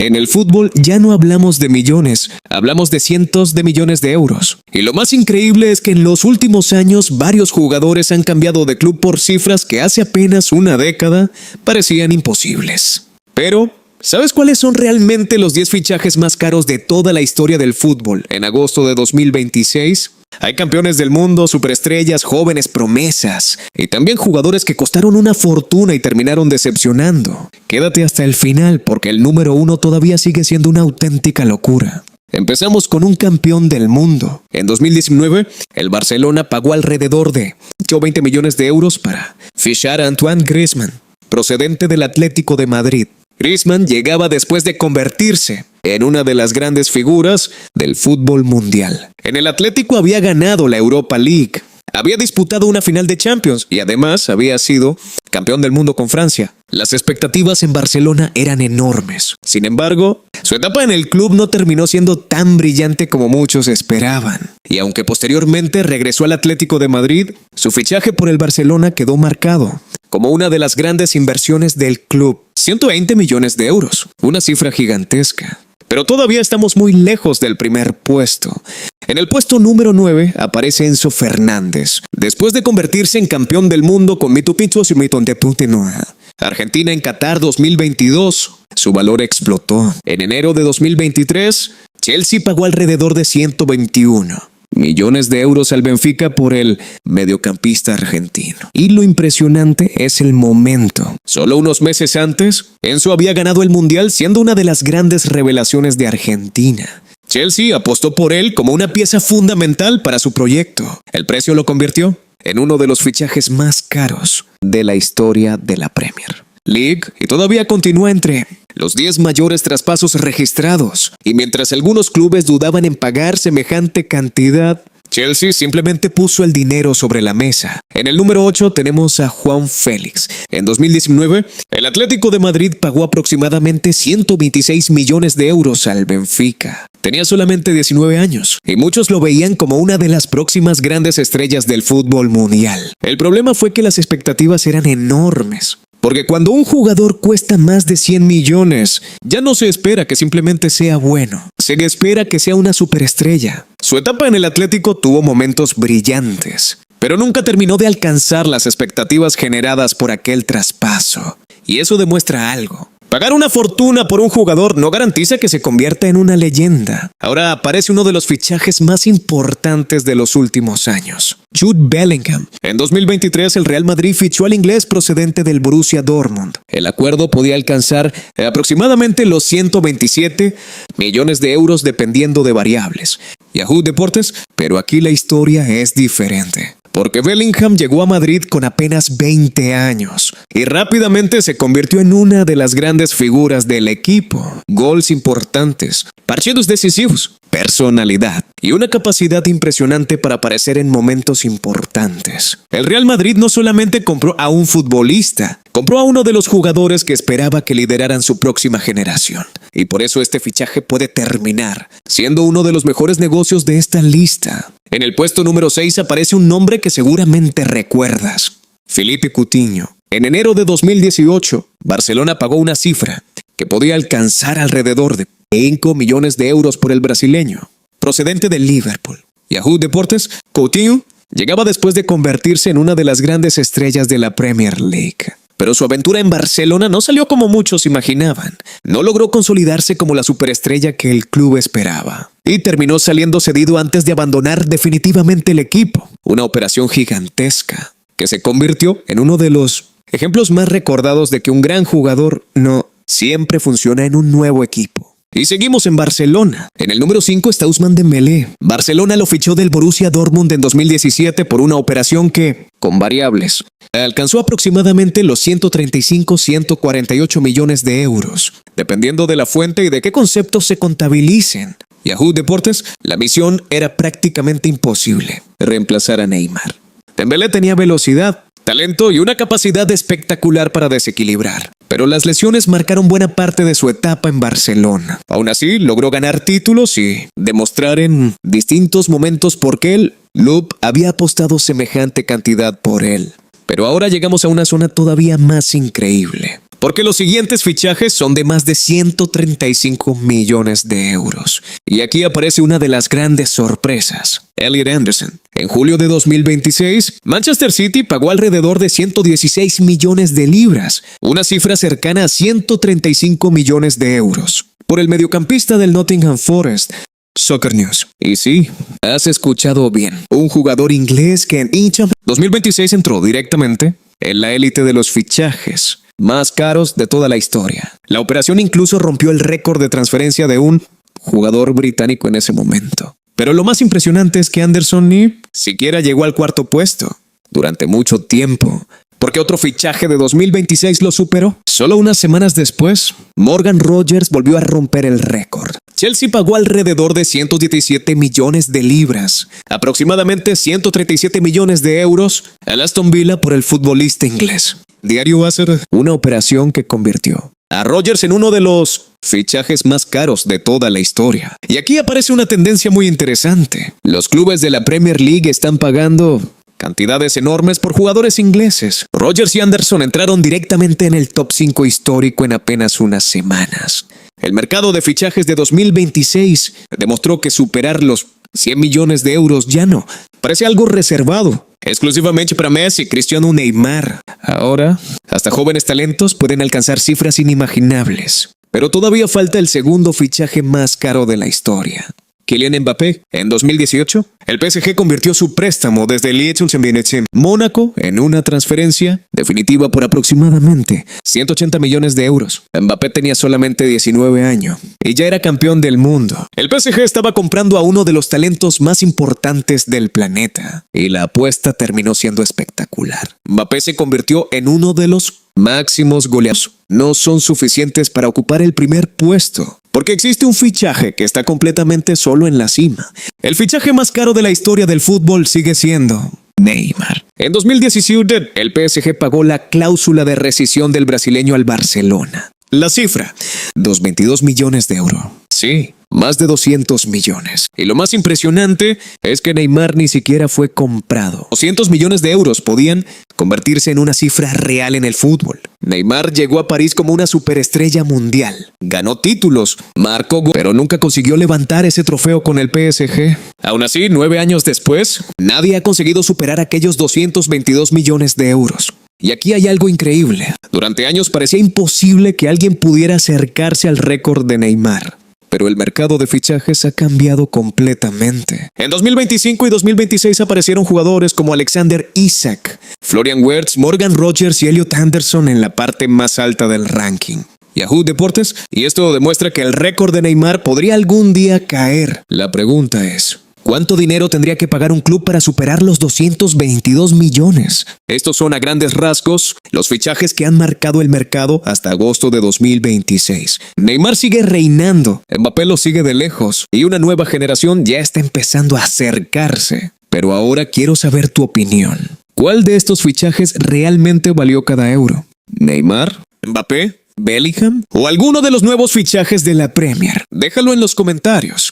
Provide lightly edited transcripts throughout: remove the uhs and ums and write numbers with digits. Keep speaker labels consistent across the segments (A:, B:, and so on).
A: En el fútbol ya no hablamos de millones, hablamos de cientos de millones de euros. Y lo más increíble es que en los últimos años varios jugadores han cambiado de club por cifras que hace apenas una década parecían imposibles. Pero, ¿sabes cuáles son realmente los 10 fichajes más caros de toda la historia del fútbol en agosto de 2026? Hay campeones del mundo, superestrellas, jóvenes promesas y también jugadores que costaron una fortuna y terminaron decepcionando. Quédate hasta el final porque el número 1 todavía sigue siendo una auténtica locura. Empezamos con un campeón del mundo. En 2019, el Barcelona pagó alrededor de 20 millones de euros para fichar a Antoine Griezmann, procedente del Atlético de Madrid. Griezmann llegaba después de convertirse en una de las grandes figuras del fútbol mundial. En el Atlético había ganado la Europa League, había disputado una final de Champions y además había sido campeón del mundo con Francia. Las expectativas en Barcelona eran enormes. Sin embargo, su etapa en el club no terminó siendo tan brillante como muchos esperaban. Y aunque posteriormente regresó al Atlético de Madrid, su fichaje por el Barcelona quedó marcado como una de las grandes inversiones del club. 120 millones de euros, una cifra gigantesca. Pero todavía estamos muy lejos del primer puesto. En el puesto número 9 aparece Enzo Fernández, después de convertirse en campeón del mundo con Mitupizos y Mitondeputinoa. Argentina en Qatar 2022. Su valor explotó. En enero de 2023, Chelsea pagó alrededor de 121 millones de euros al Benfica por el mediocampista argentino. Y lo impresionante es el momento. Solo unos meses antes, Enzo había ganado el Mundial siendo una de las grandes revelaciones de Argentina. Chelsea apostó por él como una pieza fundamental para su proyecto. El precio lo convirtió en uno de los fichajes más caros de la historia de la Premier League y todavía continúa entre los 10 mayores traspasos registrados. Y mientras algunos clubes dudaban en pagar semejante cantidad, Chelsea simplemente puso el dinero sobre la mesa. En el número 8 tenemos a João Félix. En 2019, el Atlético de Madrid pagó aproximadamente 126 millones de euros al Benfica. Tenía solamente 19 años y muchos lo veían como una de las próximas grandes estrellas del fútbol mundial. El problema fue que las expectativas eran enormes. Porque cuando un jugador cuesta más de 100 millones, ya no se espera que simplemente sea bueno. Se espera que sea una superestrella. Su etapa en el Atlético tuvo momentos brillantes, pero nunca terminó de alcanzar las expectativas generadas por aquel traspaso. Y eso demuestra algo. Pagar una fortuna por un jugador no garantiza que se convierta en una leyenda. Ahora aparece uno de los fichajes más importantes de los últimos años. Jude Bellingham. En 2023 el Real Madrid fichó al inglés procedente del Borussia Dortmund. El acuerdo podía alcanzar aproximadamente los 127 millones de euros dependiendo de variables. Yahoo Deportes, pero aquí la historia es diferente. Porque Bellingham llegó a Madrid con apenas 20 años y rápidamente se convirtió en una de las grandes figuras del equipo. Goles importantes, partidos decisivos, personalidad y una capacidad impresionante para aparecer en momentos importantes. El Real Madrid no solamente compró a un futbolista, compró a uno de los jugadores que esperaba que lideraran su próxima generación. Y por eso este fichaje puede terminar siendo uno de los mejores negocios de esta lista. En el puesto número 6 aparece un nombre que seguramente recuerdas. Philippe Coutinho. En enero de 2018, Barcelona pagó una cifra que podía alcanzar alrededor de 5 millones de euros por el brasileño, procedente del Liverpool. Yahoo Deportes, Coutinho llegaba después de convertirse en una de las grandes estrellas de la Premier League. Pero su aventura en Barcelona no salió como muchos imaginaban. No logró consolidarse como la superestrella que el club esperaba. Y terminó saliendo cedido antes de abandonar definitivamente el equipo. Una operación gigantesca que se convirtió en uno de los ejemplos más recordados de que un gran jugador no siempre funciona en un nuevo equipo. Y seguimos en Barcelona. En el número 5 está Ousmane Dembélé. Barcelona lo fichó del Borussia Dortmund en 2017 por una operación que, con variables, alcanzó aproximadamente los 135-148 millones de euros, dependiendo de la fuente y de qué conceptos se contabilicen. Yahoo Deportes, la misión era prácticamente imposible: reemplazar a Neymar. Dembélé tenía velocidad, talento y una capacidad espectacular para desequilibrar. Pero las lesiones marcaron buena parte de su etapa en Barcelona. Aún así, logró ganar títulos y demostrar en distintos momentos por qué el club había apostado semejante cantidad por él. Pero ahora llegamos a una zona todavía más increíble. porque los siguientes fichajes son de más de 135 millones de euros. Y aquí aparece una de las grandes sorpresas: Elliot Anderson. En julio de 2026, Manchester City pagó alrededor de 116 millones de libras, una cifra cercana a 135 millones de euros, por el mediocampista del Nottingham Forest. Soccer News. Y sí, has escuchado bien. Un jugador inglés que en Incham 2026 entró directamente en la élite de los fichajes más caros de toda la historia. La operación incluso rompió el récord de transferencia de un jugador británico en ese momento. Pero lo más impresionante es que Anderson ni siquiera llegó al cuarto puesto durante mucho tiempo, porque otro fichaje de 2026 lo superó. Solo unas semanas después, Morgan Rogers volvió a romper el récord. Chelsea pagó alrededor de 117 millones de libras, aproximadamente 137 millones de euros, al Aston Villa por el futbolista inglés. Diario va a ser una operación que convirtió a Rogers en uno de los fichajes más caros de toda la historia. Y aquí aparece una tendencia muy interesante. Los clubes de la Premier League están pagando cantidades enormes por jugadores ingleses. Rogers y Anderson entraron directamente en el top 5 histórico en apenas unas semanas. El mercado de fichajes de 2026 demostró que superar los 100 millones de euros ya no parece algo reservado exclusivamente para Messi, Cristiano o Neymar. Ahora, hasta jóvenes talentos pueden alcanzar cifras inimaginables. Pero todavía falta el segundo fichaje más caro de la historia: Kylian Mbappé. En 2018, el PSG convirtió su préstamo desde el Leeds en Mónaco en una transferencia definitiva por aproximadamente 180 millones de euros. Mbappé tenía solamente 19 años y ya era campeón del mundo. El PSG estaba comprando a uno de los talentos más importantes del planeta y la apuesta terminó siendo espectacular. Mbappé se convirtió en uno de los máximos goleadores. No son suficientes para ocupar el primer puesto, porque existe un fichaje que está completamente solo en la cima. El fichaje más caro de la historia del fútbol sigue siendo Neymar. En 2017, el PSG pagó la cláusula de rescisión del brasileño al Barcelona. La cifra: 222 millones de euros. Sí, más de 200 millones. Y lo más impresionante es que Neymar ni siquiera fue comprado. 200 millones de euros podían convertirse en una cifra real en el fútbol. Neymar llegó a París como una superestrella mundial. Ganó títulos, marcó goles, pero nunca consiguió levantar ese trofeo con el PSG. Aún así, 9 años después, nadie ha conseguido superar aquellos 222 millones de euros. Y aquí hay algo increíble. Durante años parecía imposible que alguien pudiera acercarse al récord de Neymar. Pero el mercado de fichajes ha cambiado completamente. En 2025 y 2026 aparecieron jugadores como Alexander Isak, Florian Wirtz, Morgan Rogers y Elliot Anderson en la parte más alta del ranking. Yahoo Deportes, y esto demuestra que el récord de Neymar podría algún día caer. La pregunta es: ¿cuánto dinero tendría que pagar un club para superar los 222 millones? Estos son a grandes rasgos los fichajes que han marcado el mercado hasta agosto de 2026. Neymar sigue reinando, Mbappé lo sigue de lejos y una nueva generación ya está empezando a acercarse. Pero ahora quiero saber tu opinión. ¿Cuál de estos fichajes realmente valió cada euro? ¿Neymar? ¿Mbappé? ¿Bellingham? ¿O alguno de los nuevos fichajes de la Premier? Déjalo en los comentarios.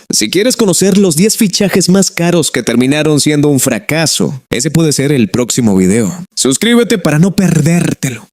A: Si quieres conocer los 10 fichajes más caros que terminaron siendo un fracaso, ese puede ser el próximo video. Suscríbete para no perdértelo.